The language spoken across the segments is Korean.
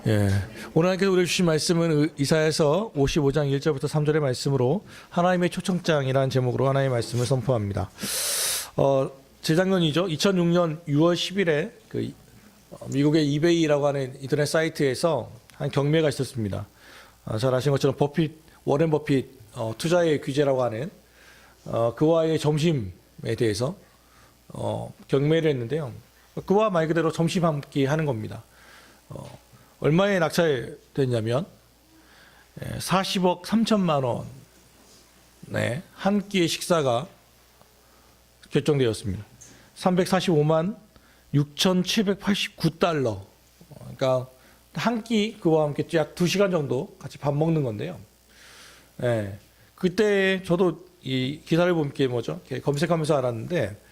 예, 오늘 하나님께서 우리에게 주신 말씀은 이사야서 55장 1절부터 3절의 말씀으로 하나님의 초청장이라는 제목으로 하나님의 말씀을 선포합니다. 재작년이죠. 2006년 6월 10일에 미국의 이베이라고 하는 인터넷 사이트에서 한 경매가 있었습니다. 잘 아시는 것처럼 워렌 버핏 투자의 규제라고 하는 그와의 점심에 대해서 경매를 했는데요. 그와 말 그대로 점심 한 끼 하는 겁니다. 얼마에 낙찰됐냐면 40억 3천만 원의 한 끼의 식사가 결정되었습니다. 345만 6,789달러. 그러니까 한 끼 그와 함께 약 2시간 정도 같이 밥 먹는 건데요. 그때 저도 이 기사를 보니까 검색하면서 알았는데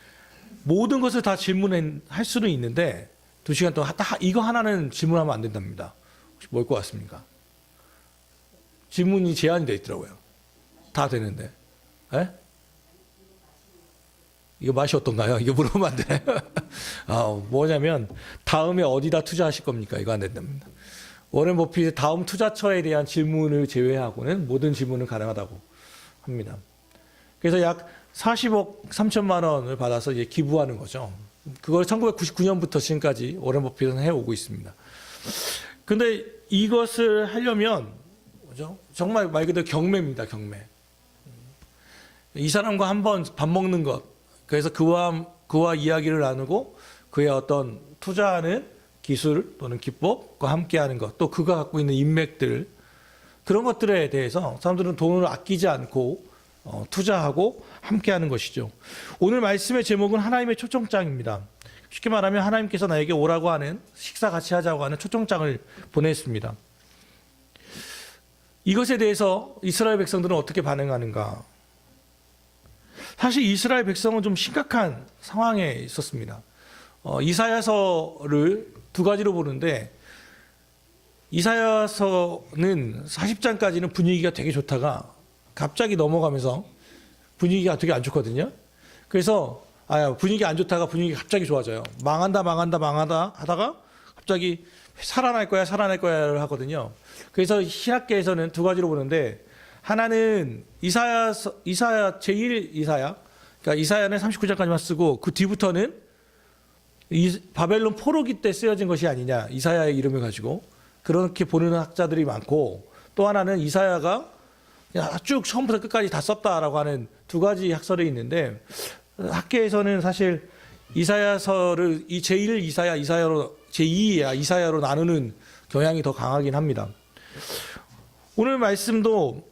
모든 것을 다 질문할 수는 있는데 2시간 동안 이거 하나는 질문하면 안 된답니다. 혹시 뭘 것 같습니까? 질문이 제한이 되어 있더라고요. 다 되는데. 이거 맛이 어떤가요? 이거 물어보면 안 되나요? 뭐냐면 다음에 어디다 투자하실 겁니까? 이거 안 된답니다. 워렌 버핏의 다음 투자처에 대한 질문을 제외하고는 모든 질문은 가능하다고 합니다. 그래서 약 40억 3천만 원을 받아서 이제 기부하는 거죠. 그걸 1999년부터 지금까지 워렌 버핏은 해오고 있습니다. 근데 이것을 하려면 정말 말 그대로 경매입니다. 경매. 이 사람과 한번 밥 먹는 것, 그래서 그와 이야기를 나누고 그의 어떤 투자하는 기술 또는 기법과 함께하는 것, 또 그가 갖고 있는 인맥들, 그런 것들에 대해서 사람들은 돈을 아끼지 않고 투자하고 함께하는 것이죠. 오늘 말씀의 제목은 하나님의 초청장입니다. 쉽게 말하면 하나님께서 나에게 오라고 하는, 식사 같이 하자고 하는 초청장을 보냈습니다. 이것에 대해서 이스라엘 백성들은 어떻게 반응하는가? 사실 이스라엘 백성은 좀 심각한 상황에 있었습니다. 이사야서를 두 가지로 보는데, 이사야서는 40장까지는 분위기가 되게 좋다가 갑자기 넘어가면서 분위기가 되게 안 좋거든요. 그래서 분위기 안 좋다가 분위기가 갑자기 좋아져요. 망한다 하다가 갑자기 살아날 거야를 하거든요. 그래서 신학계에서는 두 가지로 보는데, 하나는 이사야 제1 이사야, 그러니까 이사야는 39장까지만 쓰고 그 뒤부터는 바벨론 포로기 때 쓰여진 것이 아니냐, 이사야의 이름을 가지고 그렇게 보는 학자들이 많고, 또 하나는 이사야가 쭉 처음부터 끝까지 다 썼다라고 하는 두 가지 학설이 있는데, 학계에서는 사실 이사야서를 이 제1 이사야로 제2 이사야로 나누는 경향이 더 강하긴 합니다. 오늘 말씀도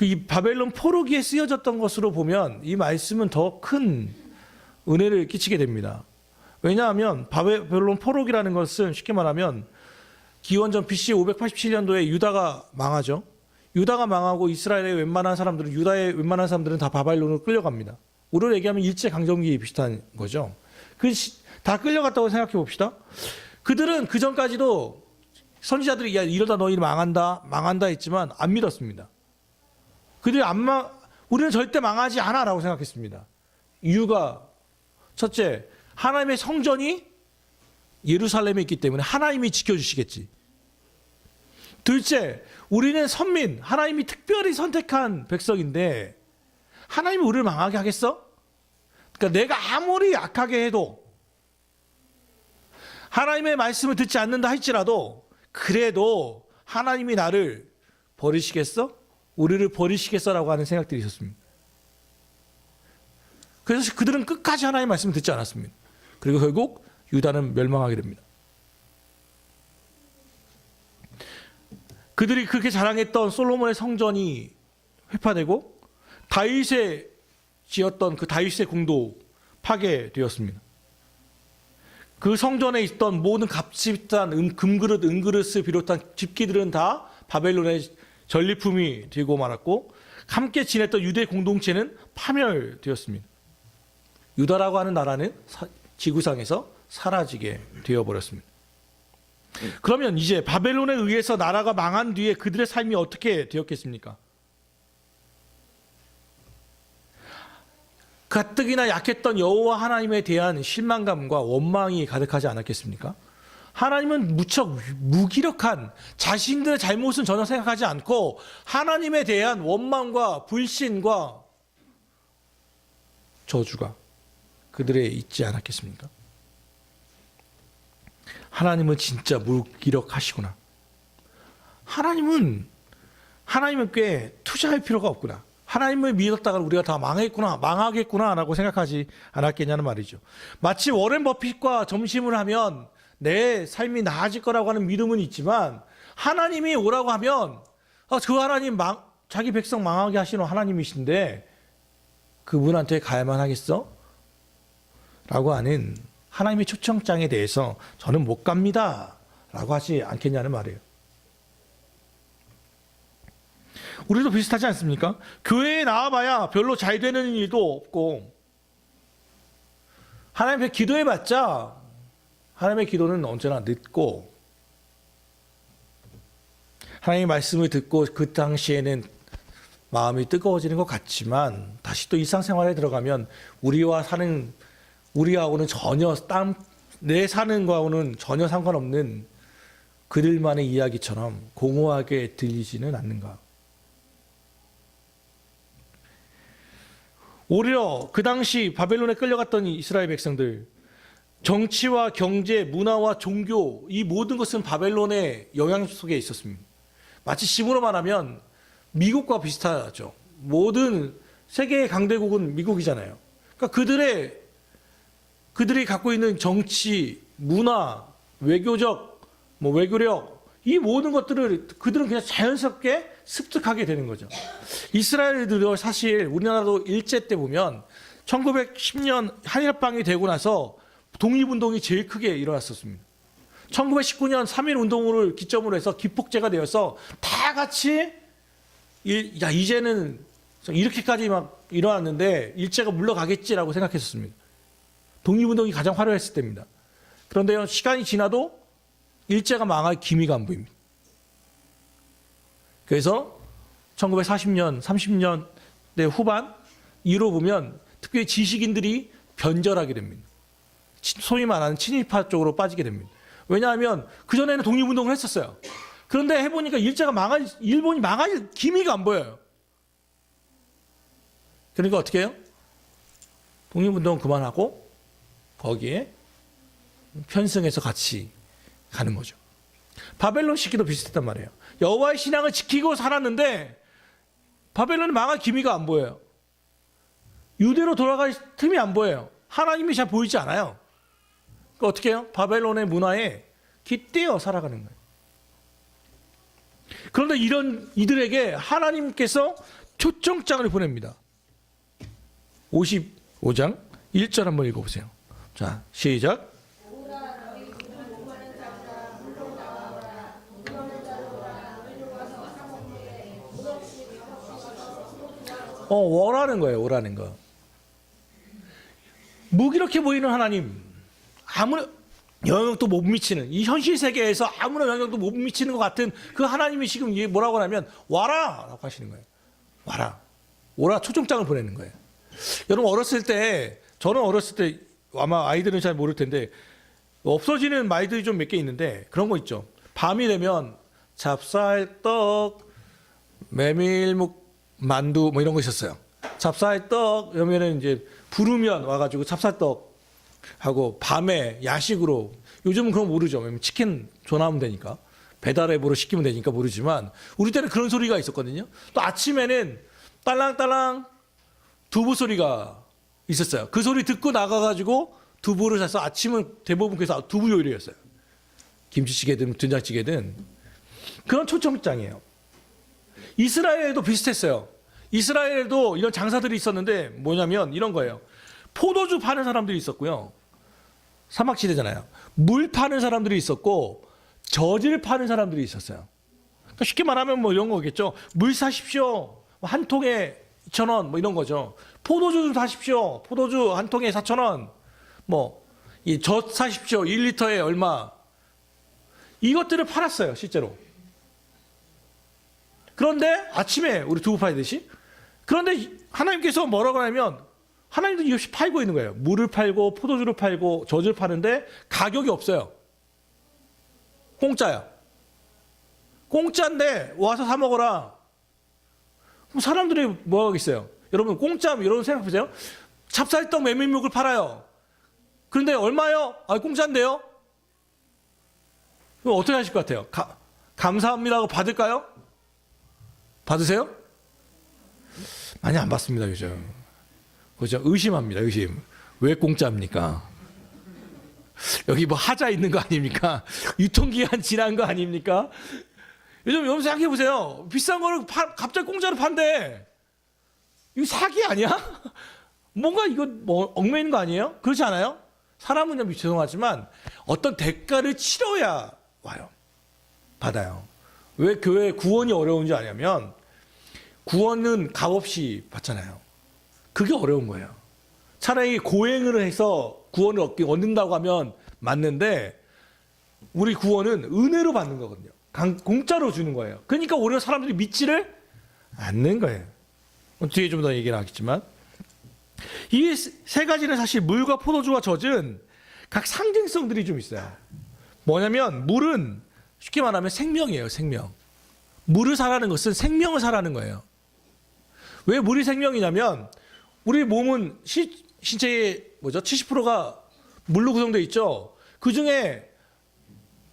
이 바벨론 포로기에 쓰여졌던 것으로 보면 이 말씀은 더 큰 은혜를 끼치게 됩니다. 왜냐하면 바벨론 포로기라는 것은 쉽게 말하면 기원전 BC 587년도에 유다가 망하죠. 유다가 망하고 이스라엘의 웬만한 사람들은, 유다의 웬만한 사람들은 다 바벨론으로 끌려갑니다. 우리로 얘기하면 일제강점기 비슷한 거죠. 다 끌려갔다고 생각해 봅시다. 그들은 그 전까지도 선지자들이 이러다 너희 망한다 했지만 안 믿었습니다. 그들이 우리는 절대 망하지 않아 라고 생각했습니다. 이유가 첫째, 하나님의 성전이 예루살렘에 있기 때문에 하나님이 지켜주시겠지. 둘째, 우리는 선민, 하나님이 특별히 선택한 백성인데 하나님이 우리를 망하게 하겠어? 그러니까 내가 아무리 약하게 해도, 하나님의 말씀을 듣지 않는다 할지라도 그래도 하나님이 나를 버리시겠어? 우리를 버리시겠어라고 하는 생각들이 있었습니다. 그래서 그들은 끝까지 하나님의 말씀을 듣지 않았습니다. 그리고 결국 유다는 멸망하게 됩니다. 그들이 그렇게 자랑했던 솔로몬의 성전이 회파되고 다윗의 지었던 그 다윗의 궁도 파괴되었습니다. 그 성전에 있던 모든 값비싼 금그릇, 은그릇을 비롯한 집기들은 다 바벨론의 전리품이 되고 말았고, 함께 지냈던 유대 공동체는 파멸되었습니다. 유다라고 하는 나라는 지구상에서 사라지게 되어버렸습니다. 그러면 이제 바벨론에 의해서 나라가 망한 뒤에 그들의 삶이 어떻게 되었겠습니까? 가뜩이나 약했던 여호와 하나님에 대한 실망감과 원망이 가득하지 않았겠습니까? 하나님은 무척 무기력한, 자신들의 잘못은 전혀 생각하지 않고 하나님에 대한 원망과 불신과 저주가 그들에 있지 않았겠습니까? 하나님은 진짜 무기력하시구나. 하나님은 꽤 투자할 필요가 없구나. 하나님을 믿었다가 우리가 다 망하겠구나 라고 생각하지 않았겠냐는 말이죠. 마치 워렌 버핏과 점심을 하면 내 삶이 나아질 거라고 하는 믿음은 있지만, 하나님이 오라고 하면 그 하나님 자기 백성 망하게 하시는 하나님이신데 그분한테 가야만 하겠어? 라고 하는 하나님의 초청장에 대해서 저는 못 갑니다 라고 하지 않겠냐는 말이에요. 우리도 비슷하지 않습니까? 교회에 나와봐야 별로 잘 되는 일도 없고, 하나님 앞에 기도해봤자 하나님의 기도는 언제나 늦고, 하나님의 말씀을 듣고 그 당시에는 마음이 뜨거워지는 것 같지만, 다시 또 일상생활에 들어가면 우리하고는 전혀 내 사는 거하고는 전혀 상관없는 그들만의 이야기처럼 공허하게 들리지는 않는가. 오히려 그 당시 바벨론에 끌려갔던 이스라엘 백성들, 정치와 경제, 문화와 종교, 이 모든 것은 바벨론의 영향 속에 있었습니다. 마치 지금으로 말하면 미국과 비슷하죠. 모든 세계의 강대국은 미국이잖아요. 그러니까 그들이 갖고 있는 정치, 문화, 외교적, 외교력, 이 모든 것들을 그들은 그냥 자연스럽게 습득하게 되는 거죠. 이스라엘들도 사실 우리나라도 일제 때 보면 1910년 한일합방이 되고 나서 독립운동이 제일 크게 일어났었습니다. 1919년 3.1운동을 기점으로 해서 기폭제가 되어서 다 같이 이제는 이렇게까지 막 일어났는데 일제가 물러가겠지라고 생각했었습니다. 독립운동이 가장 화려했을 때입니다. 그런데요, 시간이 지나도 일제가 망할 기미가 안 보입니다. 그래서 1940년, 30년대 후반 이후로 보면 특별히 지식인들이 변절하게 됩니다. 소위 말하는 친일파 쪽으로 빠지게 됩니다. 왜냐하면 그전에는 독립운동을 했었어요. 그런데 해보니까 일본이 망할 기미가 안 보여요. 그러니까 어떻게 해요? 독립운동 그만하고 거기에 편승해서 같이 가는 거죠. 바벨론 시기도 비슷했단 말이에요. 여호와의 신앙을 지키고 살았는데 바벨론이 망할 기미가 안 보여요. 유대로 돌아갈 틈이 안 보여요. 하나님이 잘 보이지 않아요. 그러니까 어떻게 해요? 바벨론의 문화에 깃대어 살아가는 거예요. 그런데 이들에게 하나님께서 초청장을 보냅니다. 55장 1절 한번 읽어보세요. 자, 시작. 오라는 거예요. 오라는 거. 무기력해 보이는 하나님, 아무런 영향도 못 미치는, 이 현실 세계에서 아무런 영향도 못 미치는 것 같은 그 하나님이 지금 뭐라고 하냐면 와라! 라고 하시는 거예요. 와라. 오라 초청장을 보내는 거예요. 여러분 저는 어렸을 때 아마 아이들은 잘 모를 텐데 없어지는 말들이 좀 몇 개 있는데 그런 거 있죠. 밤이 되면 찹쌀떡, 메밀묵, 만두 이런 거 있었어요. 찹쌀떡 이러면은 이제 부르면 와가지고 찹쌀떡 하고 밤에 야식으로, 요즘은 그런 거 모르죠. 왜냐면 치킨 전화하면 되니까, 배달 앱으로 시키면 되니까 모르지만 우리 때는 그런 소리가 있었거든요. 또 아침에는 딸랑딸랑 두부 소리가 있었어요. 그 소리 듣고 나가가지고 두부를 사서 아침은 대부분 그래서 두부 요리였어요. 김치찌개든 된장찌개든. 그런 초청장이에요. 이스라엘에도 비슷했어요. 이스라엘에도 이런 장사들이 있었는데 뭐냐면 이런 거예요. 포도주 파는 사람들이 있었고요. 사막지대잖아요. 물 파는 사람들이 있었고 젖을 파는 사람들이 있었어요. 그러니까 쉽게 말하면 이런 거겠죠. 물 사십시오. 한 통에 2,000원 이런 거죠. 포도주 좀 사십시오. 포도주 한 통에 4,000원. 이 젖 사십시오. 1리터에 얼마. 이것들을 팔았어요, 실제로. 그런데 아침에 우리 두부 팔듯이. 그런데 하나님께서 뭐라고 하냐면 하나님도 이없이 팔고 있는 거예요. 물을 팔고 포도주를 팔고 젖을 파는데 가격이 없어요. 공짜야. 공짜인데 와서 사 먹어라. 그럼 사람들이 뭐 하겠어요? 여러분 공짜면 여러분 생각해 보세요. 찹쌀떡 메밀묵을 팔아요. 그런데 얼마요? 아, 공짜인데요? 그럼 어떻게 하실 것 같아요? 감사합니다고 받을까요? 받으세요? 많이 안 받습니다, 요즘. 그죠? 의심합니다, 의심. 왜 공짜입니까? 여기 뭐 하자 있는 거 아닙니까? 유통기한 지난 거 아닙니까? 요즘 여러분 생각해 보세요. 비싼 거를 갑자기 공짜로 판대. 이거 사기 아니야? 뭔가 이거 뭐 얽매이는 거 아니에요? 그렇지 않아요? 사람은 좀 죄송하지만 어떤 대가를 치러야 와요. 받아요. 왜 교회 구원이 어려운지 아냐면 구원은 값없이 받잖아요. 그게 어려운 거예요. 차라리 고행을 해서 구원을 얻는다고 하면 맞는데 우리 구원은 은혜로 받는 거거든요. 공짜로 주는 거예요. 그러니까 오히려 사람들이 믿지를 않는 거예요. 뒤에 좀 더 얘기를 하겠지만 이 세 가지는 사실 물과 포도주와 젖은 각 상징성들이 좀 있어요. 뭐냐면 물은 쉽게 말하면 생명이에요. 생명. 물을 사라는 것은 생명을 사라는 거예요. 왜 물이 생명이냐면 우리 몸은 신체의 70%가 물로 구성되어 있죠. 그중에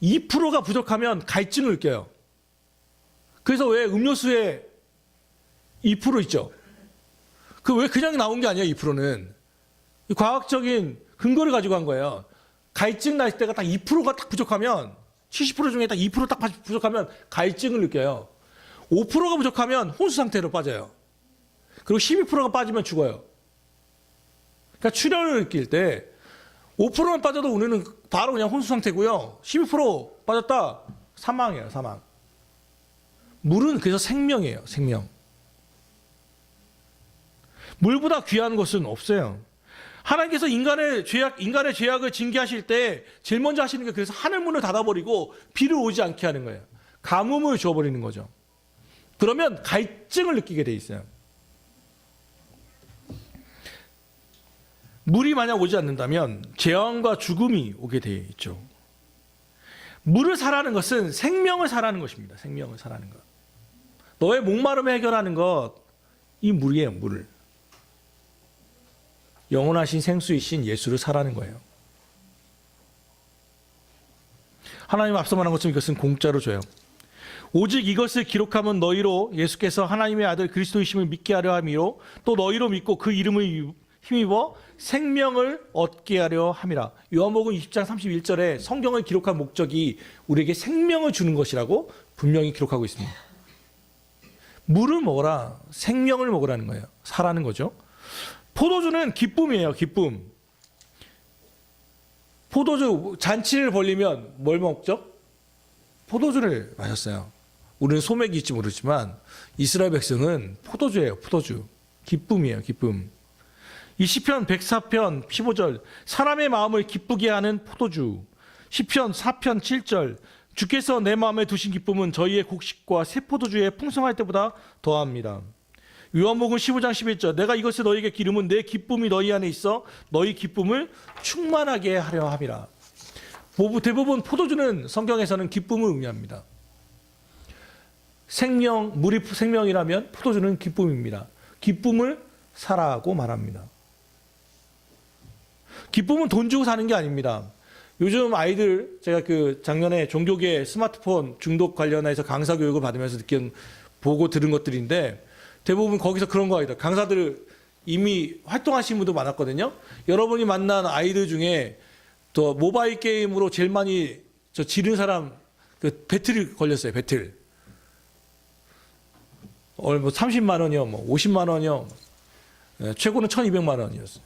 2%가 부족하면 갈증을 느껴요. 그래서 왜 음료수에 2% 있죠. 그 왜 그냥 나온 게 아니에요. 2%는 과학적인 근거를 가지고 한 거예요. 갈증 날 때가 딱 2%가 딱 부족하면 70% 중에 딱 2% 딱 부족하면 갈증을 느껴요. 5%가 부족하면 혼수 상태로 빠져요. 그리고 12%가 빠지면 죽어요. 그러니까 출혈을 느낄 때 5%만 빠져도 우리는 바로 그냥 혼수 상태고요. 12% 빠졌다 사망이에요. 사망. 물은 그래서 생명이에요. 생명. 물보다 귀한 것은 없어요. 하나님께서 인간의 죄악을 징계하실 때 제일 먼저 하시는 게 그래서 하늘문을 닫아버리고 비를 오지 않게 하는 거예요. 가뭄을 주어버리는 거죠. 그러면 갈증을 느끼게 돼 있어요. 물이 만약 오지 않는다면 재앙과 죽음이 오게 되어 있죠. 물을 사라는 것은 생명을 사라는 것입니다. 생명을 사라는 것. 너의 목마름을 해결하는 것, 이 물이에요. 물. 영원하신 생수이신 예수를 사라는 거예요. 하나님 앞서 말한 것처럼 이것은 공짜로 줘요. 오직 이것을 기록하면 너희로 예수께서 하나님의 아들 그리스도이심을 믿게 하려 함이요 또 너희로 믿고 그 이름을 힘입어 생명을 얻게 하려 함이라. 요한복음 20장 31절에 성경을 기록한 목적이 우리에게 생명을 주는 것이라고 분명히 기록하고 있습니다. 물을 먹어라. 생명을 먹으라는 거예요. 사라는 거죠. 포도주는 기쁨이에요. 기쁨. 포도주 잔치를 벌리면 뭘 먹죠? 포도주를 마셨어요. 우리는 소맥일지 모르지만 이스라엘 백성은 포도주예요. 포도주. 기쁨이에요. 기쁨. 이 시편 104편 15절 사람의 마음을 기쁘게 하는 포도주. 시편 4편 7절 주께서 내 마음에 두신 기쁨은 저희의 곡식과 새 포도주의 풍성할 때보다 더합니다. 요한복음 15장 11절 내가 이것을 너희에게 기름은 내 기쁨이 너희 안에 있어 너희 기쁨을 충만하게 하려 함이라. 대부분 포도주는 성경에서는 기쁨을 의미합니다. 물이 생명이라면 포도주는 기쁨입니다. 기쁨을 사라고 말합니다. 기쁨은 돈 주고 사는 게 아닙니다. 요즘 아이들 제가 작년에 종교계 스마트폰 중독 관련해서 강사 교육을 받으면서 보고 들은 것들인데 대부분 거기서 그런 거 아니다. 강사들 이미 활동하신 분도 많았거든요. 여러분이 만난 아이들 중에 또 모바일 게임으로 제일 많이 지른 사람 배틀이 걸렸어요. 배틀. 뭐 30만 원이요, 뭐 50만 원이요. 최고는 1,200만 원이었어요.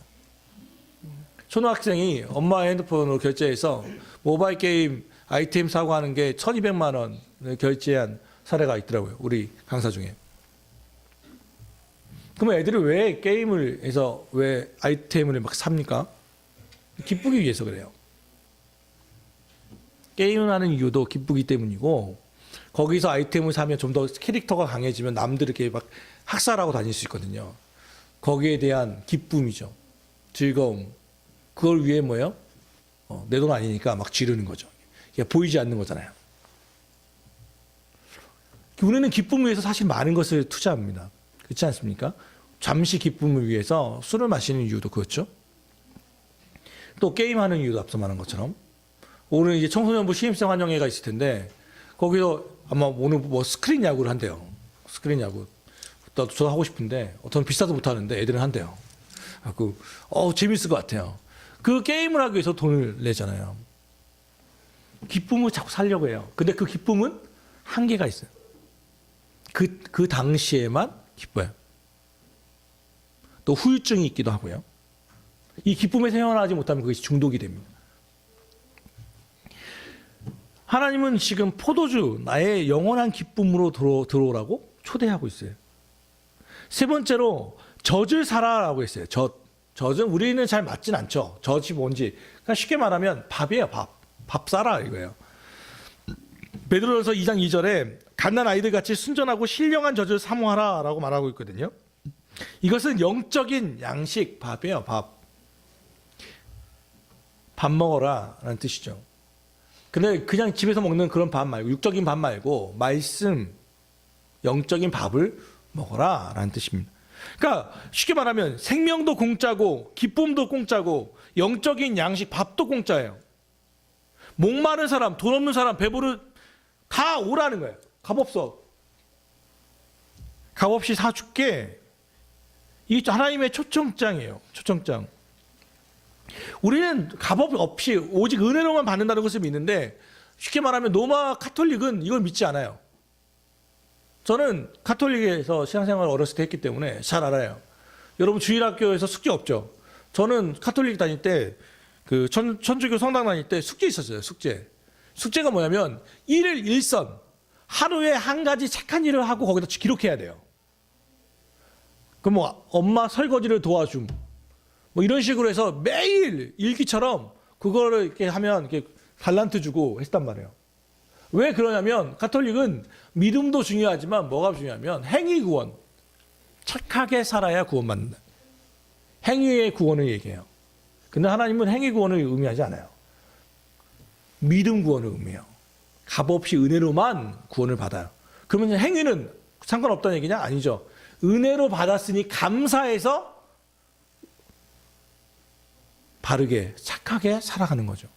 초등학생이 엄마의 핸드폰으로 결제해서 모바일 게임 아이템 사고 하는 게 1,200만 원을 결제한 사례가 있더라고요. 우리 강사 중에. 그러면 애들이 왜 게임을 해서 왜 아이템을 막 삽니까? 기쁘기 위해서 그래요. 게임을 하는 이유도 기쁘기 때문이고 거기서 아이템을 사면 좀 더 캐릭터가 강해지면 남들 이렇게 막 학살하고 다닐 수 있거든요. 거기에 대한 기쁨이죠. 즐거움, 그걸 위해 뭐예요? 내 돈 아니니까 막 지르는 거죠. 이게 보이지 않는 거잖아요. 우리는 기쁨을 위해서 사실 많은 것을 투자합니다. 그렇지 않습니까? 잠시 기쁨을 위해서 술을 마시는 이유도 그렇죠. 또 게임하는 이유도 앞서 말한 것처럼. 오늘 이제 청소년부 신입생 환영회가 있을 텐데 거기서 아마 오늘 뭐 스크린 야구를 한대요. 스크린 야구. 저도 하고 싶은데 저는 비싸도 못 하는데 애들은 한대요. 재밌을 것 같아요. 그 게임을 하기 위해서 돈을 내잖아요. 기쁨을 자꾸 살려고 해요. 근데 그 기쁨은 한계가 있어요. 그 당시에만 기뻐요. 또 후유증이 있기도 하고요. 이 기쁨에 헤어나지 못하면 그것이 중독이 됩니다. 하나님은 지금 포도주, 나의 영원한 기쁨으로 들어오라고 초대하고 있어요. 세 번째로 젖을 사라라고 했어요. 젖은 우리는 잘 맞진 않죠. 젖이 뭔지. 그러니까 쉽게 말하면 밥이에요. 밥 사라 이거예요. 베드로전서 2장 2절에 갓난 아이들 같이 순전하고 신령한 젖을 사모하라라고 말하고 있거든요. 이것은 영적인 양식, 밥이에요. 밥 먹어라라는 뜻이죠. 근데 그냥 집에서 먹는 그런 밥 말고, 육적인 밥 말고 말씀, 영적인 밥을 먹어라라는 뜻입니다. 그러니까 쉽게 말하면 생명도 공짜고 기쁨도 공짜고 영적인 양식, 밥도 공짜예요. 목마른 사람, 돈 없는 사람, 배부른 다 오라는 거예요. 값없이 사줄게. 이게 하나님의 초청장이에요. 초청장. 우리는 값 없이 오직 은혜로만 받는다는 것을 믿는데 쉽게 말하면 로마 카톨릭은 이걸 믿지 않아요. 저는 카톨릭에서 신앙생활을 어렸을 때 했기 때문에 잘 알아요. 여러분 주일학교에서 숙제 없죠? 저는 카톨릭 다닐 때 그 천주교 성당 다닐 때 숙제 있었어요. 숙제가 뭐냐면 일일 일선, 하루에 한 가지 착한 일을 하고 거기다 기록해야 돼요. 그럼 뭐 엄마 설거지를 도와줌, 뭐 이런 식으로 해서 매일 일기처럼 그거를 이렇게 하면 이렇게 달란트 주고 했단 말이에요. 왜 그러냐면 카톨릭은 믿음도 중요하지만 뭐가 중요하면 행위 구원, 착하게 살아야 구원받는다. 행위의 구원을 얘기해요. 근데 하나님은 행위 구원을 의미하지 않아요. 믿음 구원을 의미해요. 값없이 은혜로만 구원을 받아요. 그러면 행위는 상관없다는 얘기냐? 아니죠. 은혜로 받았으니 감사해서 바르게 착하게 살아가는 거죠.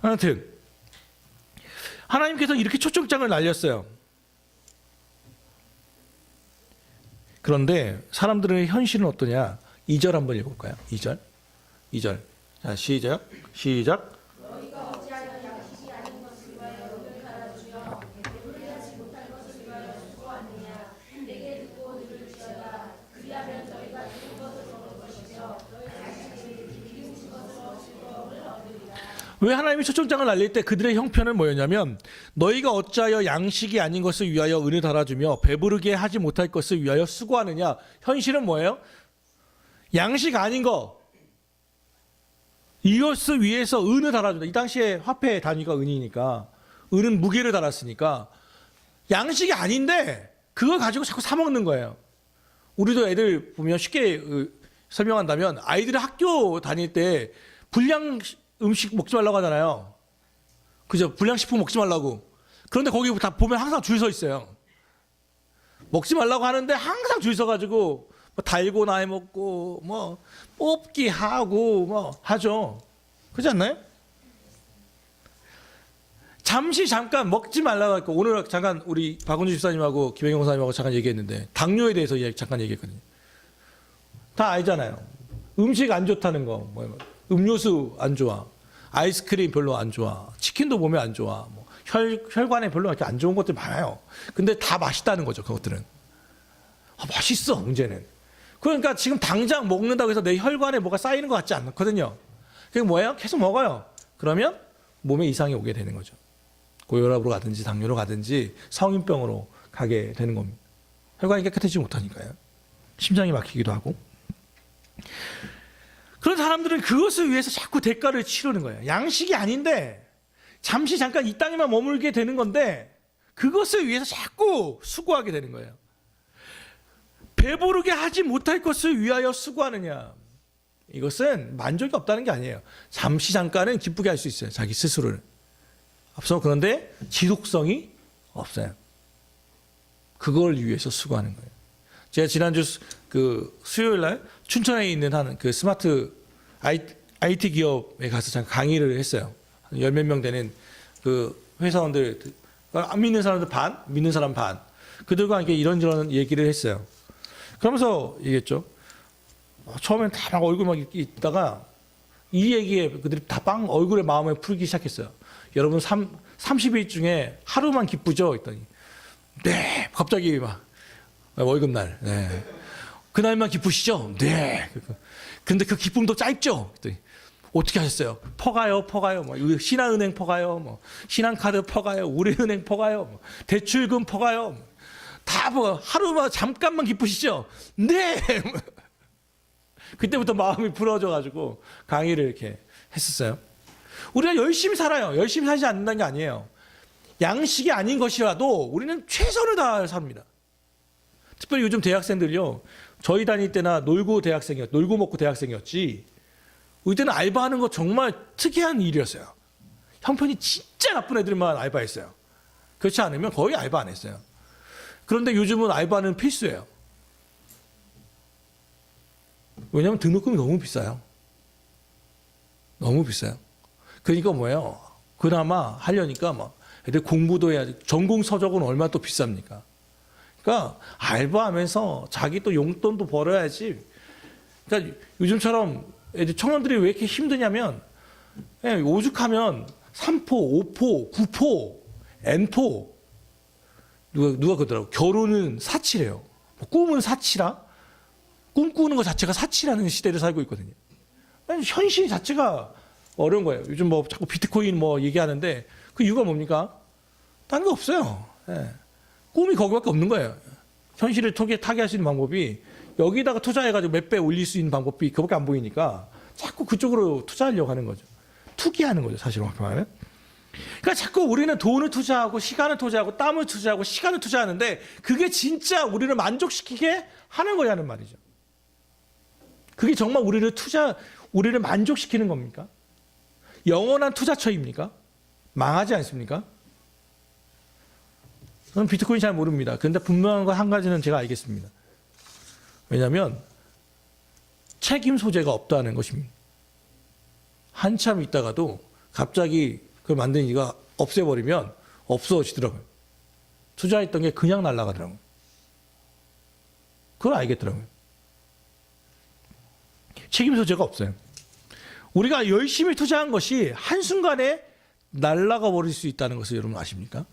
하여튼 하나님께서 이렇게 초청장을 날렸어요. 그런데 사람들의 현실은 어떠냐? 2절 한번 읽어볼까요? 2절. 자, 시작. 왜 하나님이 초청장을 날릴 때 그들의 형편은 뭐였냐면 너희가 어찌하여 양식이 아닌 것을 위하여 은을 달아주며 배부르게 하지 못할 것을 위하여 수고하느냐. 현실은 뭐예요? 양식 아닌 거 이것을 위해서 은을 달아준다. 이 당시에 화폐 단위가 은이니까 은은 무게를 달았으니까 양식이 아닌데 그걸 가지고 자꾸 사 먹는 거예요. 우리도 애들 보면 쉽게 설명한다면 아이들이 학교 다닐 때 불량 음식 먹지 말라고 하잖아요. 그죠? 불량식품 먹지 말라고. 그런데 거기 다 보면 항상 줄 서 있어요. 먹지 말라고 하는데 항상 줄 서가지고 뭐 달고나 해 먹고 뭐 뽑기 하고 뭐 하죠. 그렇지 않나요? 잠깐 먹지 말라고 할거. 오늘 잠깐 우리 박은주 집사님하고 김혜경 목사님하고 잠깐 얘기했는데 당뇨에 대해서 잠깐 얘기했거든요. 다 알잖아요. 음식 안 좋다는 거, 뭐 음료수 안 좋아, 아이스크림 별로 안 좋아, 치킨도 보면 안 좋아, 뭐 혈관에 별로 이렇게 안 좋은 것들 많아요. 근데 다 맛있다는 거죠. 그것들은 맛있어 문제는. 그러니까 지금 당장 먹는다고 해서 내 혈관에 뭐가 쌓이는 것 같지 않거든요. 그게 뭐예요? 계속 먹어요. 그러면 몸에 이상이 오게 되는 거죠. 고혈압으로 가든지 당뇨로 가든지 성인병으로 가게 되는 겁니다. 혈관이 깨끗해지지 못하니까요. 심장이 막히기도 하고. 그런 사람들은 그것을 위해서 자꾸 대가를 치르는 거예요. 양식이 아닌데 잠깐 이 땅에만 머물게 되는 건데 그것을 위해서 자꾸 수고하게 되는 거예요. 배부르게 하지 못할 것을 위하여 수고하느냐. 이것은 만족이 없다는 게 아니에요. 잠시 잠깐은 기쁘게 할 수 있어요. 자기 스스로를. 앞서 그런데 지속성이 없어요. 그걸 위해서 수고하는 거예요. 제가 지난주 수요일 날 춘천에 있는 한 그 스마트 IT 기업에 가서 잠깐 강의를 했어요. 열 몇 명 되는 그 회사원들, 안 믿는 사람들 반, 믿는 사람 반. 그들과 함께 이런저런 얘기를 했어요. 그러면서 얘기했죠. 처음엔 다 막 얼굴 막 있다가 이 얘기에 그들이 다 빵 얼굴에 마음을 풀기 시작했어요. 여러분 30일 중에 하루만 기쁘죠? 했더니 네. 갑자기 막 월급날. 네. 그날만 기쁘시죠? 네. 근데 그 기쁨도 짧죠? 했더니 어떻게 하셨어요? 퍼가요. 뭐 신한은행 퍼가요. 뭐 신한카드 퍼가요. 우리은행 퍼가요. 뭐 대출금 퍼가요. 다 뭐 하루만 잠깐만 기쁘시죠? 네. 그때부터 마음이 풀어져가지고 강의를 이렇게 했었어요. 우리가 열심히 살아요. 열심히 살지 않는다는 게 아니에요. 양식이 아닌 것이라도 우리는 최선을 다해 삽니다. 특별히 요즘 대학생들요. 저희 다닐 때나 놀고 먹고 대학생이었지. 우리 때는 알바하는 거 정말 특이한 일이었어요. 형편이 진짜 나쁜 애들만 알바했어요. 그렇지 않으면 거의 알바 안 했어요. 그런데 요즘은 알바는 필수예요. 왜냐하면 등록금이 너무 비싸요. 너무 비싸요. 그러니까 뭐예요? 그나마 하려니까 막 애들 공부도 해야지. 전공 서적은 얼마나 또 비쌉니까? 그러니까 알바하면서 자기 또 용돈도 벌어야지. 그러니까 요즘처럼 애들 청년들이 왜 이렇게 힘드냐면 그냥 오죽하면 3포, 5포, 9포, N포 누가 그러더라고. 결혼은 사치래요. 꿈은 사치라? 꿈꾸는 것 자체가 사치라는 시대를 살고 있거든요. 현실 자체가 어려운 거예요. 요즘 뭐 자꾸 비트코인 뭐 얘기하는데 그 이유가 뭡니까? 다른 거 없어요. 예. 꿈이 거기밖에 없는 거예요. 현실을 타개할 수 있는 방법이 여기다가 투자해가지고 몇 배 올릴 수 있는 방법이 그밖에 안 보이니까 자꾸 그쪽으로 투자하려고 하는 거죠. 투기하는 거죠. 사실 말하면. 그러니까 자꾸 우리는 돈을 투자하고 시간을 투자하고 땀을 투자하고 시간을 투자하는데 그게 진짜 우리를 만족시키게 하는 거냐는 말이죠. 그게 정말 우리를 만족시키는 겁니까? 영원한 투자처입니까? 망하지 않습니까? 저는 비트코인 잘 모릅니다. 그런데 분명한 거 한 가지는 제가 알겠습니다. 왜냐하면 책임 소재가 없다는 것입니다. 한참 있다가도 갑자기 그걸 만든 이가 없애버리면 없어지더라고요. 투자했던 게 그냥 날아가더라고요. 그걸 알겠더라고요. 책임 소재가 없어요. 우리가 열심히 투자한 것이 한순간에 날아가 버릴 수 있다는 것을 여러분 아십니까?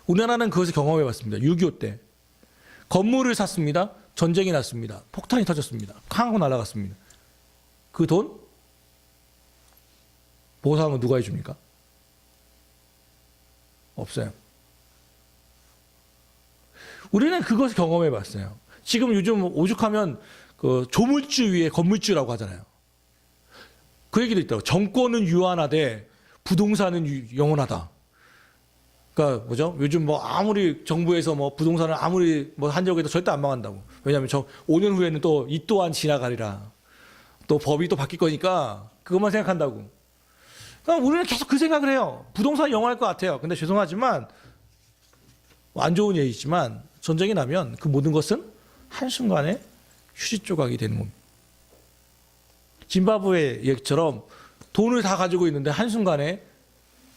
우리나라는 그것을 경험해 봤습니다. 6.25 때. 건물을 샀습니다. 전쟁이 났습니다. 폭탄이 터졌습니다. 쾅 하고 날아갔습니다. 그 돈? 보상은 누가 해줍니까? 없어요. 우리는 그것을 경험해 봤어요. 지금 요즘 오죽하면 그 조물주 위에 건물주라고 하잖아요. 그 얘기도 있다고. 정권은 유한하되 부동산은 영원하다. 그러니까 뭐죠? 요즘 뭐 아무리 정부에서 뭐 부동산을 아무리 뭐 한다고 해도 절대 안 망한다고. 왜냐하면 5년 후에는 또 이 또한 지나가리라. 또 법이 또 바뀔 거니까 그것만 생각한다고. 그러니까 우리는 계속 그 생각을 해요. 부동산이 영원할 것 같아요. 근데 죄송하지만 안 좋은 얘기지만 전쟁이 나면 그 모든 것은 한순간에 휴지 조각이 되는 겁니다. 짐바브웨 얘기처럼 돈을 다 가지고 있는데 한순간에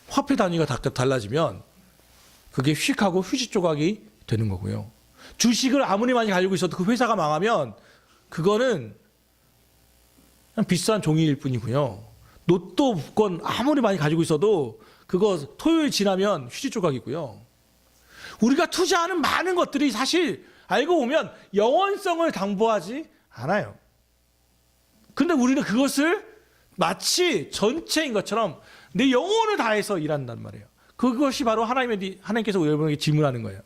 화폐 단위가 달라지면 그게 휙 하고 휴지 조각이 되는 거고요. 주식을 아무리 많이 가지고 있어도 그 회사가 망하면 그거는 그냥 비싼 종이일 뿐이고요. 로또 복권 아무리 많이 가지고 있어도 그거 토요일 지나면 휴지 조각이고요. 우리가 투자하는 많은 것들이 사실 알고 보면 영원성을 담보하지 않아요. 근데 우리는 그것을 마치 전체인 것처럼 내 영혼을 다해서 일한단 말이에요. 그것이 바로 하나님께서 여러분에게 질문하는 거예요.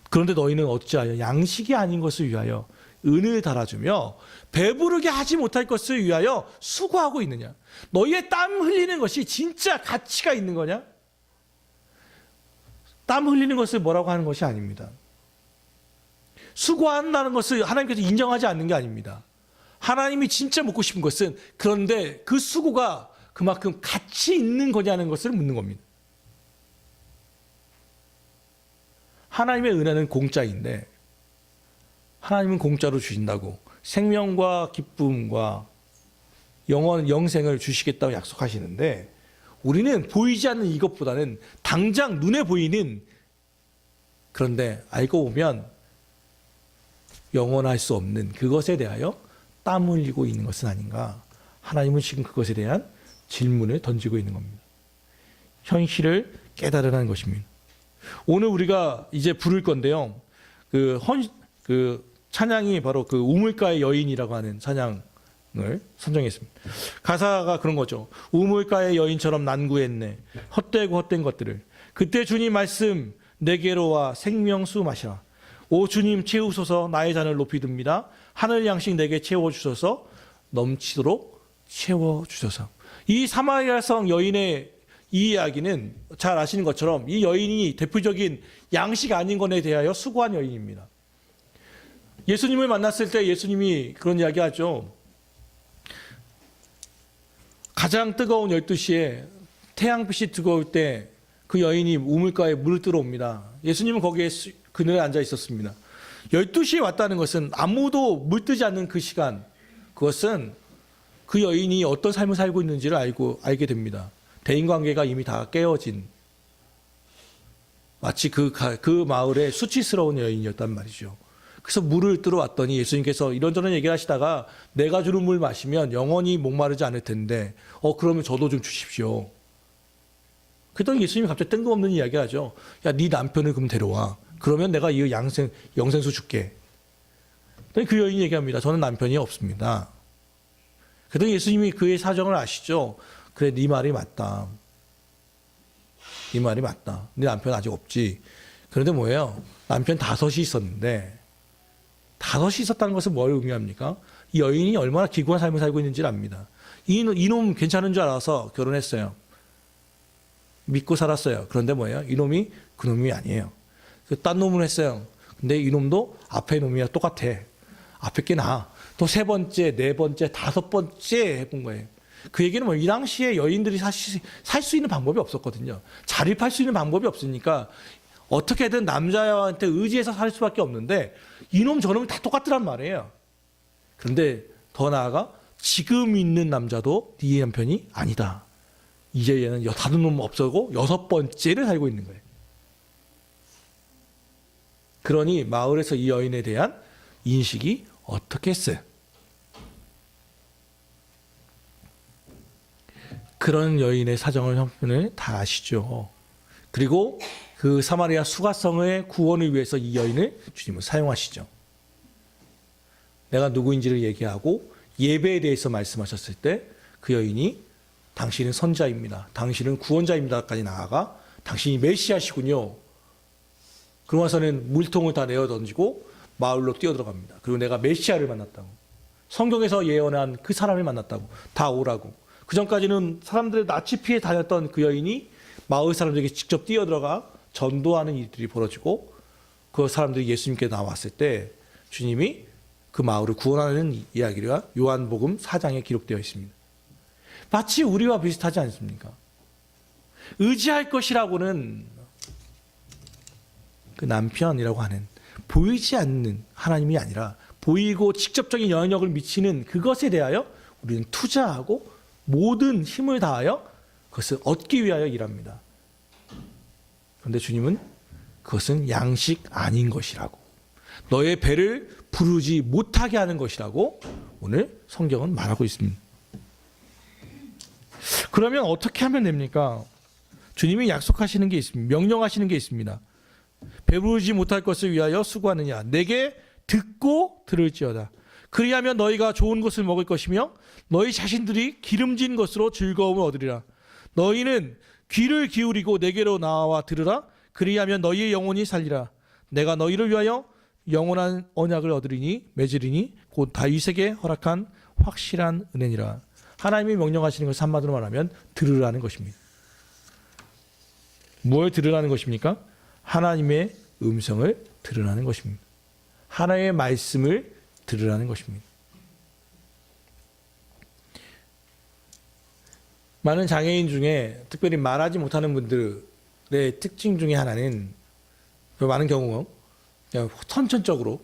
그런데 너희는 어찌하여 양식이 아닌 것을 위하여 은을 달아주며 배부르게 하지 못할 것을 위하여 수고하고 있느냐? 너희의 땀 흘리는 것이 진짜 가치가 있는 거냐? 땀 흘리는 것을 뭐라고 하는 것이 아닙니다. 수고한다는 것을 하나님께서 인정하지 않는 게 아닙니다. 하나님이 진짜 묻고 싶은 것은 그런데 그 수고가 그만큼 가치 있는 거냐는 것을 묻는 겁니다. 하나님의 은혜는 공짜인데 하나님은 공짜로 주신다고 생명과 기쁨과 영생을 주시겠다고 약속하시는데 우리는 보이지 않는 이것보다는 당장 눈에 보이는 그런데 알고 보면 영원할 수 없는 그것에 대하여 땀 흘리고 있는 것은 아닌가. 하나님은 지금 그것에 대한 질문을 던지고 있는 겁니다. 현실을 깨달으라는 것입니다. 오늘 우리가 이제 부를 건데요. 그 찬양이 바로 그 우물가의 여인이라고 하는 찬양을 선정했습니다. 가사가 그런 거죠. 우물가의 여인처럼 난구했네. 헛되고 헛된 것들을. 그때 주님 말씀 내게로 와 생명수 마시라. 오 주님 채우소서 나의 잔을 높이 듭니다. 하늘 양식 내게 채워주셔서 넘치도록 채워주셔서. 이 사마리아성 여인의 이 이야기는 잘 아시는 것처럼 이 여인이 대표적인 양식 아닌 것에 대하여 수고한 여인입니다. 예수님을 만났을 때 예수님이 그런 이야기 하죠. 가장 뜨거운 12시에 태양빛이 뜨거울 때 그 여인이 우물가에 물을 뜨러 옵니다. 예수님은 거기에 그늘에 앉아 있었습니다. 12시에 왔다는 것은 아무도 물 뜨지 않는 그 시간, 그것은 그 여인이 어떤 삶을 살고 있는지를 알게 됩니다. 대인관계가 이미 다 깨어진 마치 그 마을의 수치스러운 여인이었단 말이죠. 그래서 물을 뜨러 왔더니 예수님께서 이런저런 얘기를 하시다가 내가 주는 물 마시면 영원히 목마르지 않을 텐데 그러면 저도 좀 주십시오. 그랬더니 예수님이 갑자기 뜬금없는 이야기를 하죠. 야, 네 남편을 그럼 데려와. 그러면 내가 이 영생수 줄게. 그 여인이 얘기합니다. 저는 남편이 없습니다. 그랬더니 예수님이 그의 사정을 아시죠. 그래, 네 말이 맞다. 네 말이 맞다. 네 남편 아직 없지. 그런데 뭐예요? 남편 5이 있었는데 5이 있었다는 것은 뭘 의미합니까? 이 여인이 얼마나 기구한 삶을 살고 있는지를 압니다. 이놈 괜찮은 줄 알아서 결혼했어요. 믿고 살았어요. 그런데 뭐예요? 이놈이 그놈이 아니에요. 딴 놈을 했어요. 근데 이놈도 앞에 놈이랑 똑같아. 앞에 게 나아. 또 3번째, 4번째, 5번째 해본 거예요. 그 얘기는 이 당시에 여인들이 살 수 있는 방법이 없었거든요. 자립할 수 있는 방법이 없으니까 어떻게든 남자한테 의지해서 살 수밖에 없는데 이놈 저놈이 다 똑같더란 말이에요. 그런데 더 나아가 지금 있는 남자도 네 남편이 아니다. 이제 얘는 5놈 없어고 6번째를 살고 있는 거예요. 그러니 마을에서 이 여인에 대한 인식이 어떻게 했어요? 그런 여인의 사정을 형편을 다 아시죠. 그리고 그 사마리아 수가성의 구원을 위해서 이 여인을 주님은 사용하시죠. 내가 누구인지를 얘기하고 예배에 대해서 말씀하셨을 때 그 여인이 당신은 선자입니다. 당신은 구원자입니다까지 나아가 당신이 메시아시군요. 그러고서는 물통을 다 내어 던지고 마을로 뛰어들어갑니다. 그리고 내가 메시아를 만났다고. 성경에서 예언한 그 사람을 만났다고. 다 오라고. 그 전까지는 사람들의 낯이 피해 다녔던 그 여인이 마을 사람들에게 직접 뛰어들어가 전도하는 일들이 벌어지고 그 사람들이 예수님께 나왔을 때 주님이 그 마을을 구원하는 이야기가 요한복음 4장에 기록되어 있습니다. 마치 우리와 비슷하지 않습니까? 의지할 것이라고는 그 남편이라고 하는 보이지 않는 하나님이 아니라 보이고 직접적인 영향력을 미치는 그것에 대하여 우리는 투자하고 모든 힘을 다하여 그것을 얻기 위하여 일합니다. 그런데 주님은 그것은 양식 아닌 것이라고, 너의 배를 부르지 못하게 하는 것이라고 오늘 성경은 말하고 있습니다. 그러면 어떻게 하면 됩니까? 주님이 약속하시는 게 있습니다. 명령하시는 게 있습니다. 배부르지 못할 것을 위하여 수고하느냐. 내게 듣고 들을지어다. 그리하면 너희가 좋은 것을 먹을 것이며 너희 자신들이 기름진 것으로 즐거움을 얻으리라. 너희는 귀를 기울이고 내게로 나와 들으라. 그리하면 너희의 영혼이 살리라. 내가 너희를 위하여 영원한 언약을 얻으리니 맺으리니 곧 다윗에게 허락한 확실한 은혜니라. 하나님이 명령하시는 것을 한마디로 말하면 들으라는 것입니다. 뭘 들으라는 것입니까? 하나님의 음성을 들으라는 것입니다. 하나님의 말씀을 들으라는 것입니다. 많은 장애인 중에 특별히 말하지 못하는 분들의 특징 중에 하나는 많은 경우 선천적으로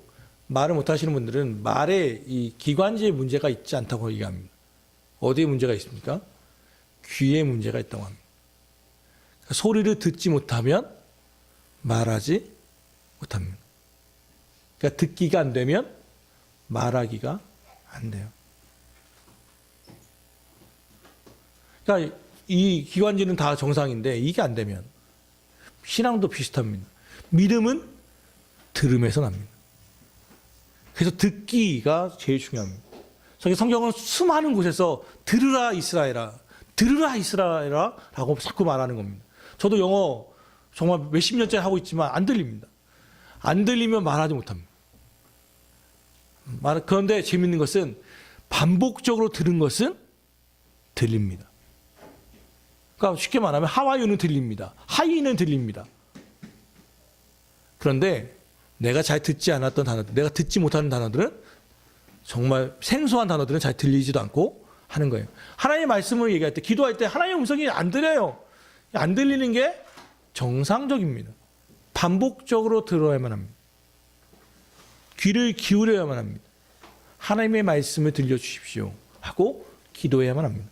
말을 못하시는 분들은 말에 이 기관지에 문제가 있지 않다고 얘기합니다. 어디에 문제가 있습니까? 귀에 문제가 있다고 합니다. 소리를 듣지 못하면 말하지 못합니다. 그러니까 듣기가 안 되면 말하기가 안 돼요. 그러니까 이 기관지는 다 정상인데 이게 안 되면 신앙도 비슷합니다. 믿음은 들음에서 납니다. 그래서 듣기가 제일 중요합니다. 성경은 수많은 곳에서 들으라 이스라엘아, 들으라 이스라엘아 라고 자꾸 말하는 겁니다. 저도 영어 정말 몇십 년째 하고 있지만 안 들립니다. 안 들리면 말하지 못합니다. 그런데 재밌는 것은 반복적으로 들은 것은 들립니다. 그러니까 쉽게 말하면 하와이어는 들립니다. 하이는 들립니다. 그런데 내가 잘 듣지 않았던 단어들, 내가 듣지 못하는 단어들은 정말 생소한 단어들은 잘 들리지도 않고 하는 거예요. 하나님의 말씀을 얘기할 때, 기도할 때 하나님의 음성이 안 들려요. 안 들리는 게 정상적입니다. 반복적으로 들어야만 합니다. 귀를 기울여야만 합니다. 하나님의 말씀을 들려주십시오 하고 기도해야만 합니다.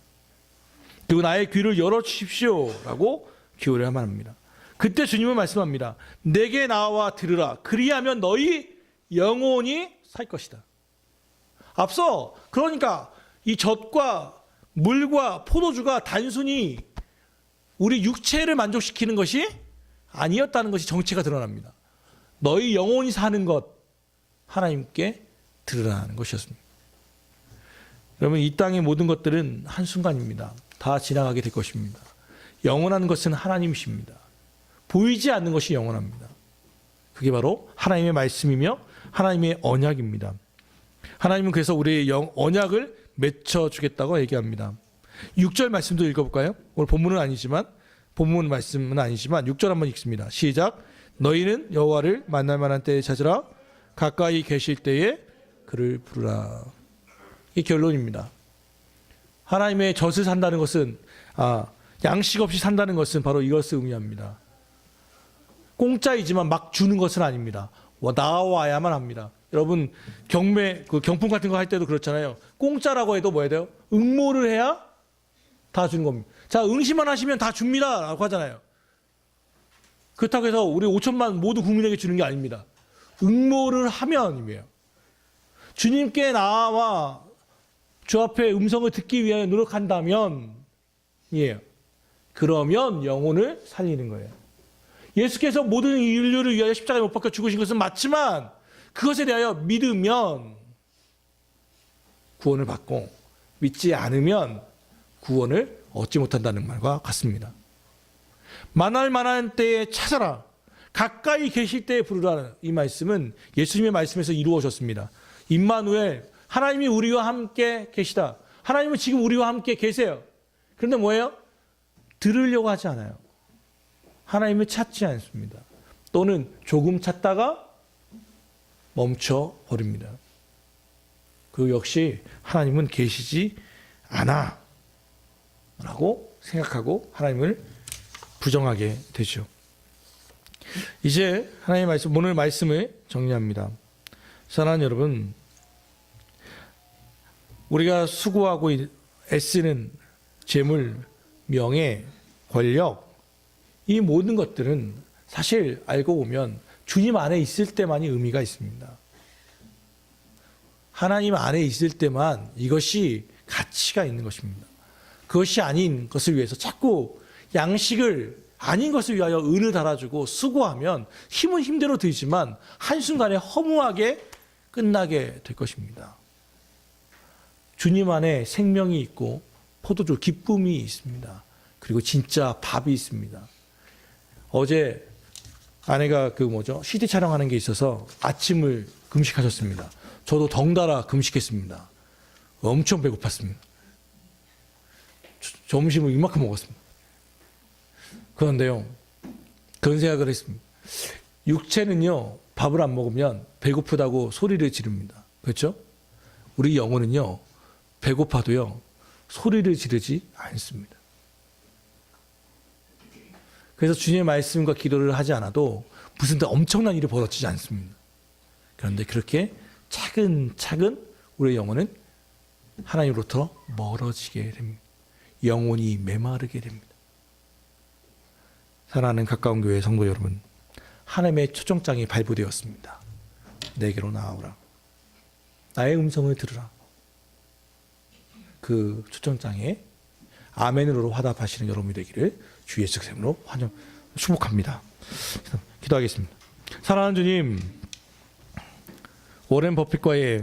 그리고 나의 귀를 열어주십시오 라고 기울여야만 합니다. 그때 주님은 말씀합니다. 내게 나와 들으라. 그리하면 너희 영혼이 살 것이다. 앞서 그러니까 이 젖과 물과 포도주가 단순히 우리 육체를 만족시키는 것이 아니었다는 것이 정체가 드러납니다. 너희 영혼이 사는 것 하나님께 들으라는 것이었습니다. 여러분 이 땅의 모든 것들은 한순간입니다. 다 지나가게 될 것입니다. 영원한 것은 하나님이십니다. 보이지 않는 것이 영원합니다. 그게 바로 하나님의 말씀이며 하나님의 언약입니다. 하나님은 그래서 우리의 언약을 맺어주겠다고 얘기합니다. 6절 말씀도 읽어볼까요? 오늘 본문 말씀은 아니지만 6절 한번 읽습니다. 시작. 너희는 여호와를 만날 만한 때에 찾으라. 가까이 계실 때에 그를 부르라. 이게 결론입니다. 하나님의 젖을 산다는 것은 양식 없이 산다는 것은 바로 이것을 의미합니다. 공짜이지만 막 주는 것은 아닙니다. 나와야만 합니다. 여러분 경품 같은 거 할 때도 그렇잖아요. 공짜라고 해도 뭐 해야 돼요? 응모를 해야 다 주는 겁니다. 자, 응시만 하시면 다 줍니다 라고 하잖아요. 그렇다고 해서 우리 5천만 모두 국민에게 주는 게 아닙니다. 응모를 하면이에요. 주님께 나와 주 앞에 음성을 듣기 위해 노력한다면 그러면 영혼을 살리는 거예요. 예수께서 모든 인류를 위하여 십자가에 못 박혀 죽으신 것은 맞지만 그것에 대하여 믿으면 구원을 받고 믿지 않으면 구원을 얻지 못한다는 말과 같습니다. 만날 만한 때에 찾아라. 가까이 계실 때에 부르라는 이 말씀은 예수님의 말씀에서 이루어졌습니다. 임마누엘, 하나님이 우리와 함께 계시다. 하나님은 지금 우리와 함께 계세요. 그런데 뭐예요? 들으려고 하지 않아요. 하나님을 찾지 않습니다. 또는 조금 찾다가 멈춰 버립니다. 그 역시 하나님은 계시지 않아 라고 생각하고 하나님을 부정하게 되죠. 이제 하나님의 말씀, 오늘 말씀을 정리합니다. 사랑하는 여러분, 우리가 수고하고 애쓰는 재물, 명예, 권력, 이 모든 것들은 사실 알고 보면 주님 안에 있을 때만이 의미가 있습니다. 하나님 안에 있을 때만 이것이 가치가 있는 것입니다. 그것이 아닌 것을 위해서 자꾸 양식을 아닌 것을 위하여 은을 달아주고 수고하면 힘은 힘대로 들지만 한순간에 허무하게 끝나게 될 것입니다. 주님 안에 생명이 있고 포도주 기쁨이 있습니다. 그리고 진짜 밥이 있습니다. 어제 아내가 CD 촬영하는 게 있어서 아침을 금식하셨습니다. 저도 덩달아 금식했습니다. 엄청 배고팠습니다. 점심을 이만큼 먹었습니다. 그런데요, 그런 생각을 했습니다. 육체는요, 밥을 안 먹으면 배고프다고 소리를 지릅니다. 그렇죠? 우리 영혼은요, 배고파도요, 소리를 지르지 않습니다. 그래서 주님의 말씀과 기도를 하지 않아도 무슨 엄청난 일이 벌어지지 않습니다. 그런데 그렇게 차근차근 우리의 영혼은 하나님으로부터 멀어지게 됩니다. 영혼이 메마르게 됩니다. 사랑하는 가까운 교회 성도 여러분, 하나님의 초청장이 발부되었습니다. 내게로 나아오라. 나의 음성을 들으라. 그 초청장에 아멘으로 화답하시는 여러분이 되기를 주 예수 그리스도로 축복합니다. 기도하겠습니다. 사랑하는 주님, 워렌 버핏과의